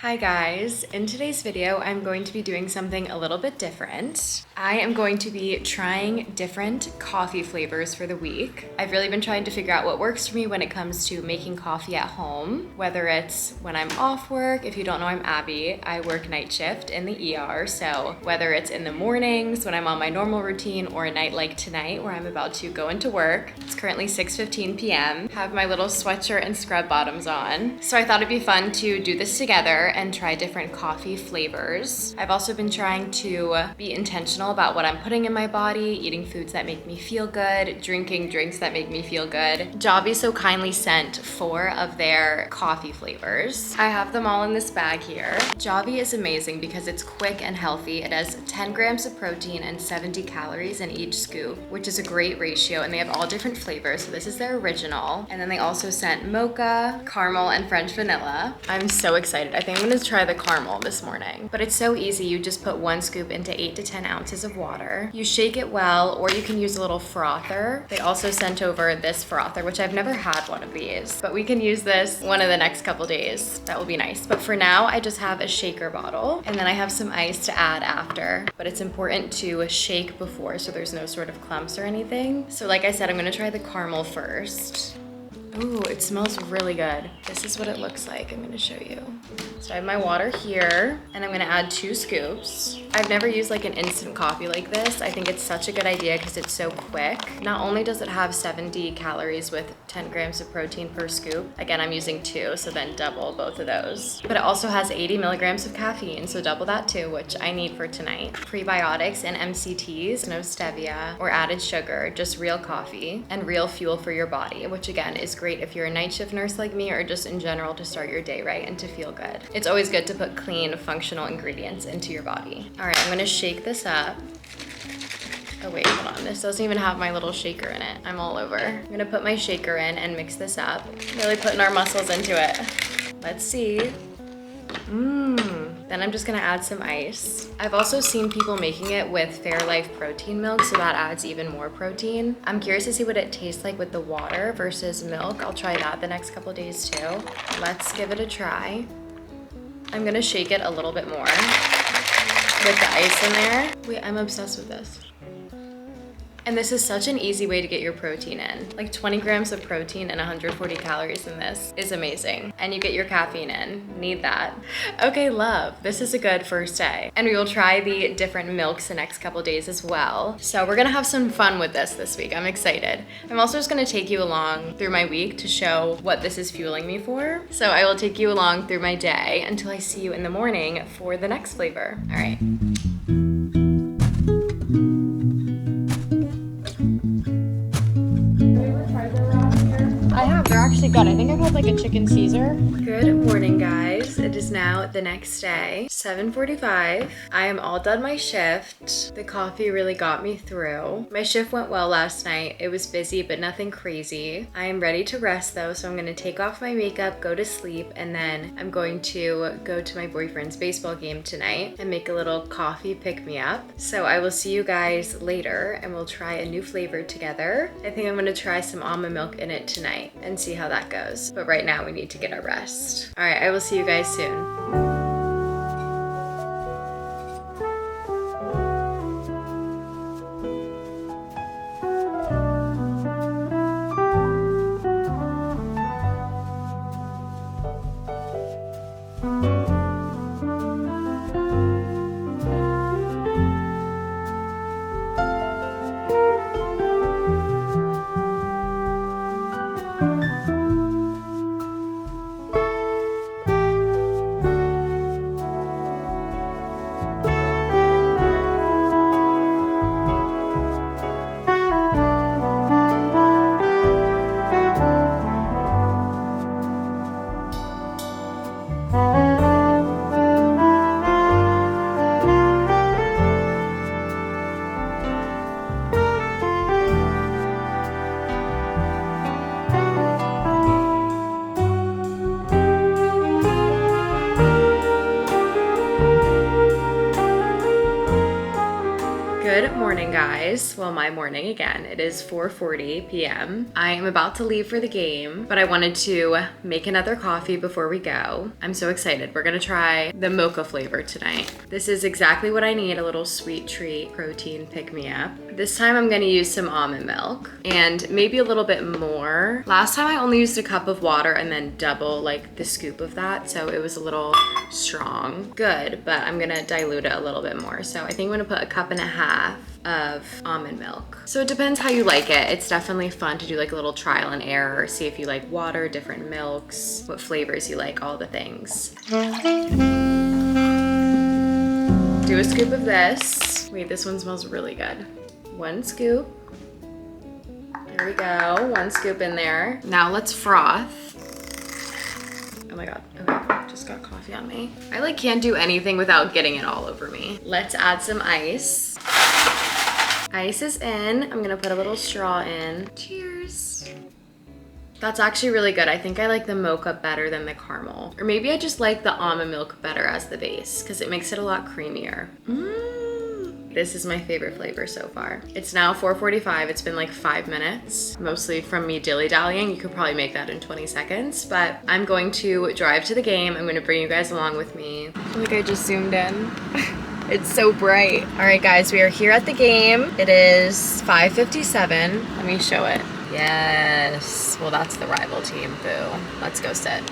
Hi guys, in today's video I'm going to be doing something a little bit different. I am going to be trying different coffee flavors for the week. I've really been trying to figure out what works for me when it comes to making coffee at home, whether it's when I'm off work. If you don't know, I'm Abby. I work night shift in the ER, so whether it's in the mornings when I'm on my normal routine or a night like tonight where I'm about to go into work. It's currently 6:15 p.m. Have my little sweatshirt and scrub bottoms on. So I thought it'd be fun to do this together and try different coffee flavors. I've also been trying to be intentional about what I'm putting in my body, eating foods that make me feel good, drinking drinks that make me feel good. Javi so kindly sent 4 of their coffee flavors. I have them all in this bag here. Javi is amazing because it's quick and healthy. It has 10 grams of protein and 70 calories in each scoop, which is a great ratio, and they have all different flavors. So this is their original. And then they also sent mocha, caramel, and French vanilla. I'm so excited. I think I'm gonna try the caramel this morning. But it's so easy. You just put 1 scoop into 8 to 10 ounces of water. You shake it well, or you can use a little frother. They also sent over this frother, which I've never had one of these, but we can use this one of the next couple days. That will be nice. But for now, I just have a shaker bottle, and then I have some ice to add after. But it's important to shake before so there's no sort of clumps or anything. So like I said, I'm gonna try the caramel first. Ooh, it smells really good. This is what it looks like. I'm gonna show you. So I have my water here, and I'm gonna add 2 scoops. I've never used like an instant coffee like this. I think it's such a good idea because it's so quick. Not only does it have 70 calories with 10 grams of protein per scoop, again, I'm using 2, so then double both of those. But it also has 80 milligrams of caffeine, so double that too, which I need for tonight. Prebiotics and MCTs, no stevia or added sugar, just real coffee and real fuel for your body, which again is great if you're a night shift nurse like me or just in general to start your day right and to feel good. It's always good to put clean, functional ingredients into your body. All right, I'm gonna shake this up. Oh wait, hold on. This doesn't even have my little shaker in it. I'm all over. I'm gonna put my shaker in and mix this up. Really putting our muscles into it. Let's see. Then I'm just gonna add some ice. I've also seen people making it with Fairlife protein milk, so that adds even more protein. I'm curious to see what it tastes like with the water versus milk. I'll try that the next couple days too. Let's give it a try. I'm gonna shake it a little bit more with the ice in there. Wait, I'm obsessed with this. And this is such an easy way to get your protein in. Like 20 grams of protein and 140 calories in this is amazing. And you get your caffeine in. Need that. Okay, love. This is a good first day. And we will try the different milks the next couple days as well. So we're gonna have some fun with this week. I'm excited. I'm also just gonna take you along through my week to show what this is fueling me for. So I will take you along through my day until I see you in the morning for the next flavor. All right. I have. They're actually good. I think I've had like a chicken Caesar. Good morning, guys. It is now the next day, 7:45. I am all done my shift. The coffee really got me through. My shift went well last night. It was busy, but nothing crazy. I am ready to rest though, so I'm gonna take off my makeup, go to sleep, and then I'm going to go to my boyfriend's baseball game tonight and make a little coffee pick-me-up. So I will see you guys later, and we'll try a new flavor together. I think I'm gonna try some almond milk in it tonight and see how that goes. But right now we need to get our rest. All right, I will see you guys soon. morning, guys. Well, my morning again. It is 4:40 p.m. I am about to leave for the game, but I wanted to make another coffee before we go. I'm so excited. We're gonna try the mocha flavor tonight. This is exactly what I need, a little sweet treat, protein pick-me-up. This time I'm gonna use some almond milk and maybe a little bit more. Last time I only used a cup of water and then double like the scoop of that, so it was a little strong. Good, but I'm gonna dilute it a little bit more. So I think I'm gonna put a cup and a half of almond milk. So it depends how you like it. It's definitely fun to do like a little trial and error, see if you like water, different milks, what flavors you like, all the things. Do a scoop of this. Wait, this one smells really good. One scoop. There we go, one scoop in there. Now let's froth. Oh my God, okay, just got coffee on me. I like can't do anything without getting it all over me. Let's add some ice. Ice is in. I'm gonna put a little straw in. Cheers. That's actually really good. I think I like the mocha better than the caramel. Or maybe I just like the almond milk better as the base because it makes it a lot creamier. This is my favorite flavor so far. It's now 4:45. It's been like 5 minutes, mostly from me dilly-dallying. You could probably make that in 20 seconds, but I'm going to drive to the game. I'm gonna bring you guys along with me. I feel like I just zoomed in. It's so bright. All right, guys, we are here at the game. It is 5:57. Let me show it. Yes. Well, that's the rival team. Boo. Let's go sit.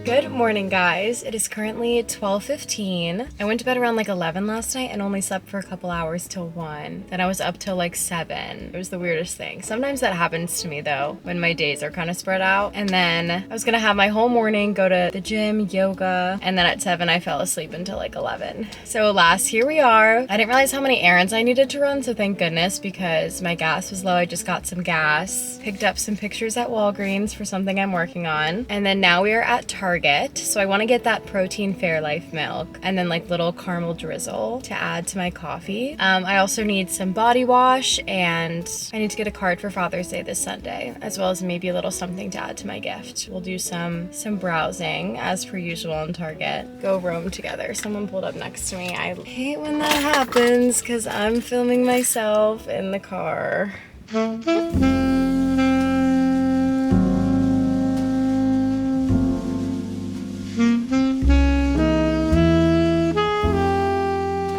Good morning, guys. It is currently 12:15. I went to bed around like 11 last night and only slept for a couple hours till 1. Then I was up till like 7. It was the weirdest thing. Sometimes that happens to me though, when my days are kind of spread out. And then I was gonna have my whole morning, go to the gym, yoga, and then at 7 I fell asleep until like 11. So alas, here we are. I didn't realize how many errands I needed to run, so thank goodness, because my gas was low. I just got some gas, picked up some pictures at Walgreens for something I'm working on, and then now we are at Target. So I want to get that protein Fairlife milk and then like little caramel drizzle to add to my coffee. I also need some body wash and I need to get a card for Father's Day this Sunday, as well as maybe a little something to add to my gift. We'll do some browsing as per usual on Target. Go roam together. Someone pulled up next to me. I hate when that happens because I'm filming myself in the car.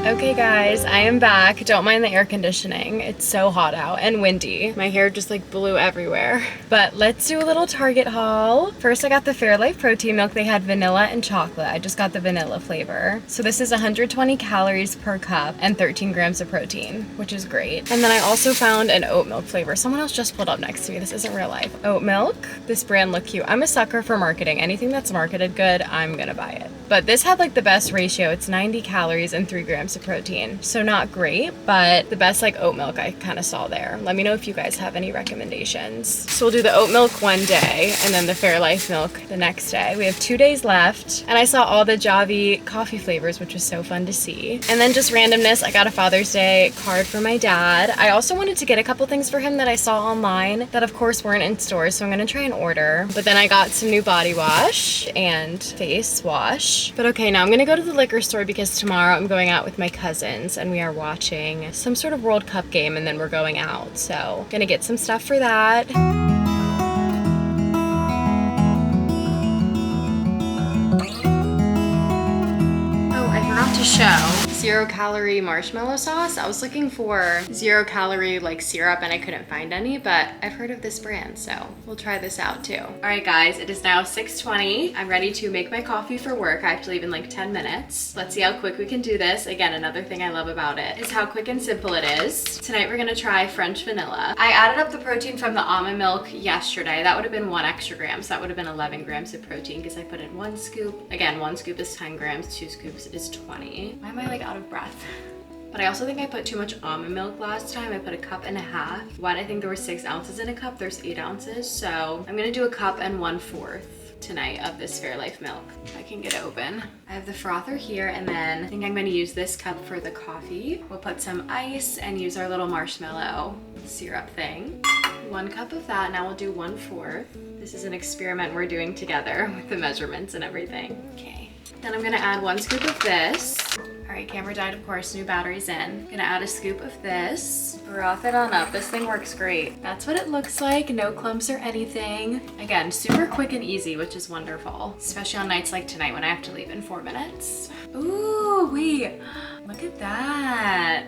Okay guys, I am back. Don't mind the air conditioning. It's so hot out and windy. My hair just like blew everywhere. But let's do a little Target haul. First I got the Fairlife protein milk. They had vanilla and chocolate. I just got the vanilla flavor. So this is 120 calories per cup and 13 grams of protein, which is great. And then I also found an oat milk flavor. Someone else just pulled up next to me. This isn't real life. Oat milk. This brand looked cute. I'm a sucker for marketing. Anything that's marketed good, I'm gonna buy it. But this had like the best ratio. It's 90 calories and 3 grams of protein. So not great, but the best like oat milk I kind of saw there. Let me know if you guys have any recommendations. So we'll do the oat milk one day and then the Fairlife milk the next day. We have 2 days left and I saw all the Javi coffee flavors, which was so fun to see. And then just randomness, I got a Father's Day card for my dad. I also wanted to get a couple things for him that I saw online that of course weren't in stores, so I'm gonna try and order. But then I got some new body wash and face wash. But okay, now I'm gonna go to the liquor store because tomorrow I'm going out with my cousins and we are watching some sort of World Cup game and then we're going out. So gonna get some stuff for that. Oh, I forgot to show 0-calorie marshmallow sauce. I was looking for 0-calorie like syrup and I couldn't find any, but I've heard of this brand, so we'll try this out too. All right guys, it is now 6:20. I'm ready to make my coffee for work. I have to leave in like 10 minutes. Let's see how quick we can do this. Again, another thing I love about it is how quick and simple it is. Tonight we're gonna try French vanilla. I added up the protein from the almond milk yesterday. That would have been 1 extra gram, so that would have been 11 grams of protein because I put in 1 scoop. Again, 1 scoop is 10 grams, 2 scoops is 20. Why am I like out of breath? But I also think I put too much almond milk last time. I put 1.5 cups. When I think there were 6 ounces in a cup, there's 8 ounces. So I'm gonna do 1 1/4 cups tonight of this Fairlife milk. I can get it open. I have the frother here, and then I think I'm gonna use this cup for the coffee. We'll put some ice and use our little marshmallow syrup thing. 1 cup of that. Now we'll do 1/4. This is an experiment we're doing together with the measurements and everything. Okay. Then I'm gonna add 1 scoop of this. All right, camera died, of course, new battery's in. Gonna add a scoop of this. Froth it on up. This thing works great. That's what it looks like. No clumps or anything. Again, super quick and easy, which is wonderful. Especially on nights like tonight when I have to leave in 4 minutes. Ooh, wait, look at that.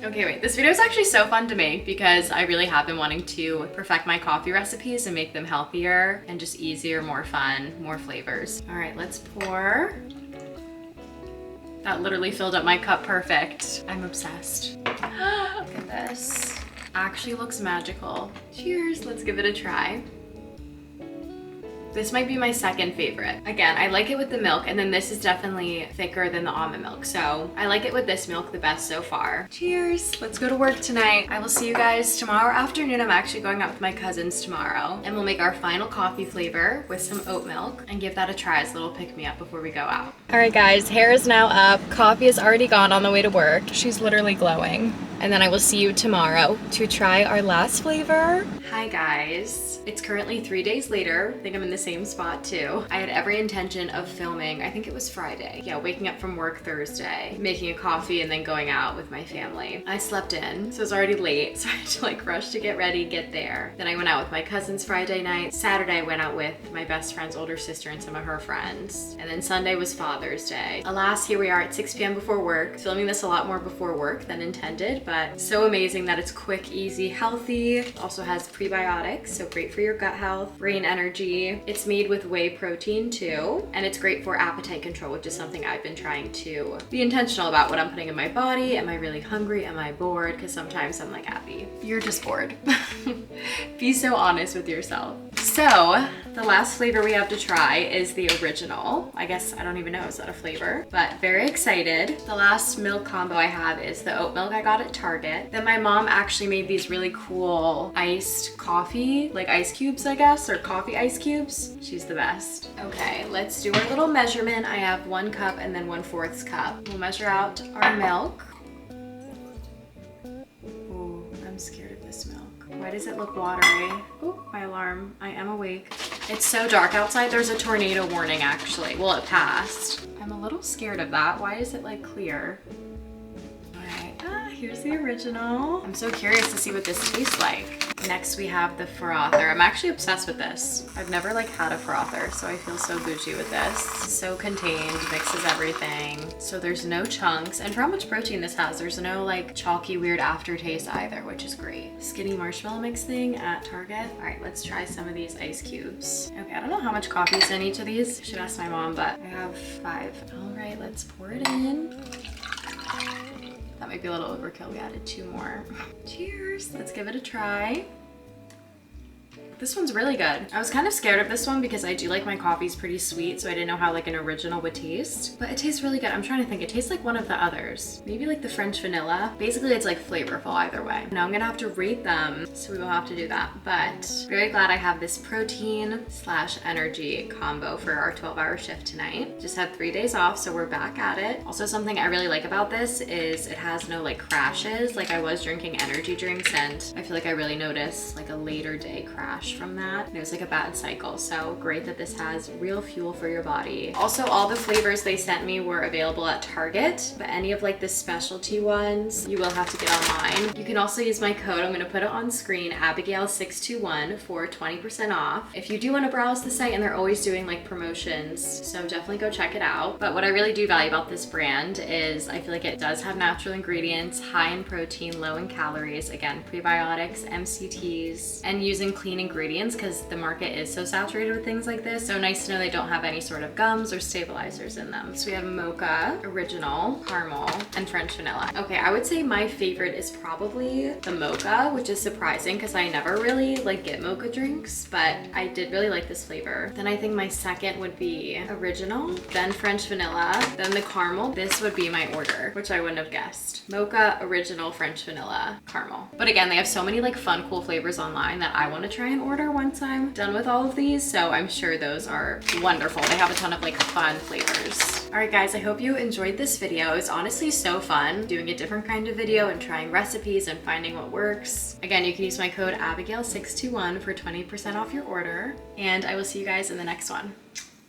Okay, wait, this video is actually so fun to make because I really have been wanting to perfect my coffee recipes and make them healthier and just easier, more fun, more flavors. All right, let's pour. That literally filled up my cup perfect. I'm obsessed. Look at this. Actually looks magical. Cheers, let's give it a try. This might be my second favorite. Again, I like it with the milk, and then this is definitely thicker than the almond milk. So I like it with this milk the best so far. Cheers, let's go to work tonight. I will see you guys tomorrow afternoon. I'm actually going out with my cousins tomorrow, and we'll make our final coffee flavor with some oat milk and give that a try as a little pick-me-up before we go out. All right guys, hair is now up. Coffee is already gone on the way to work. She's literally glowing. And then I will see you tomorrow to try our last flavor. Hi guys. It's currently 3 days later. I think I'm in the same spot too. I had every intention of filming, I think it was Friday. Yeah, waking up from work Thursday, making a coffee and then going out with my family. I slept in, so it's already late. So I had to like rush to get ready, get there. Then I went out with my cousins Friday night. Saturday I went out with my best friend's older sister and some of her friends. And then Sunday was Father's Day. Alas, here we are at 6 p.m. before work. Filming this a lot more before work than intended, but so amazing that it's quick, easy, healthy. It also has prebiotics, so great for your gut health, brain energy. It's made with whey protein too, and it's great for appetite control, which is something I've been trying to be intentional about what I'm putting in my body. Am I really hungry? Am I bored? Because sometimes I'm like, Abby, you're just bored. Be so honest with yourself. So the last flavor we have to try is the original. I guess, I don't even know, is that a flavor? But very excited. The last milk combo I have is the oat milk I got at Target. Then my mom actually made these really cool iced coffee, like ice cubes, I guess, or coffee ice cubes. She's the best. Okay, let's do our little measurement. I have 1 cup and then 1/4 cup. We'll measure out our milk. Ooh, I'm scared of this milk. Why does it look watery? Oh, my alarm. I am awake. It's so dark outside. There's a tornado warning actually. Well, it passed. I'm a little scared of that. Why is it like clear? All right, here's the original. I'm so curious to see what this tastes like. Next we have the frother. I'm actually obsessed with this. I've never like had a frother, so I feel so bougie with this. So contained, mixes everything. So there's no chunks, and for how much protein this has, there's no like chalky weird aftertaste either, which is great. Skinny marshmallow mix thing at Target. All right, let's try some of these ice cubes. Okay, I don't know how much coffee is in each of these. I should ask my mom, but I have 5. All right, let's pour it in. That might be a little overkill. We added 2 more. Cheers. Let's give it a try. This one's really good. I was kind of scared of this one because I do like my coffees pretty sweet, so I didn't know how like an original would taste, but it tastes really good. I'm trying to think. It tastes like one of the others. Maybe like the French vanilla. Basically, it's like flavorful either way. Now I'm gonna have to rate them, so we will have to do that, but very glad I have this protein / energy combo for our 12-hour shift tonight. Just had 3 days off, so we're back at it. Also, something I really like about this is it has no like crashes. Like I was drinking energy drinks, and I feel like I really noticed like a later day crash from that. And it was like a bad cycle. So great that this has real fuel for your body. Also, all the flavors they sent me were available at Target, but any of like the specialty ones, you will have to get online. You can also use my code. I'm gonna put it on screen, Abigail621 for 20% off. If you do want to browse the site, and they're always doing like promotions, so definitely go check it out. But what I really do value about this brand is I feel like it does have natural ingredients, high in protein, low in calories, again, prebiotics, MCTs, and using clean ingredients ingredients because the market is so saturated with things like this. So nice to know they don't have any sort of gums or stabilizers in them. So we have mocha, original, caramel, and French vanilla. Okay, I would say my favorite is probably the mocha, which is surprising because I never really like get mocha drinks, but I did really like this flavor. Then I think my second would be original, then French vanilla, then the caramel. This would be my order, which I wouldn't have guessed. Mocha, original, French vanilla, caramel. But again, they have so many like fun, cool flavors online that I want to try and order once I'm done with all of these. So I'm sure those are wonderful. They have a ton of like fun flavors. All right, guys, I hope you enjoyed this video. It was honestly so fun doing a different kind of video and trying recipes and finding what works. Again, you can use my code Abigail621 for 20% off your order, and I will see you guys in the next one.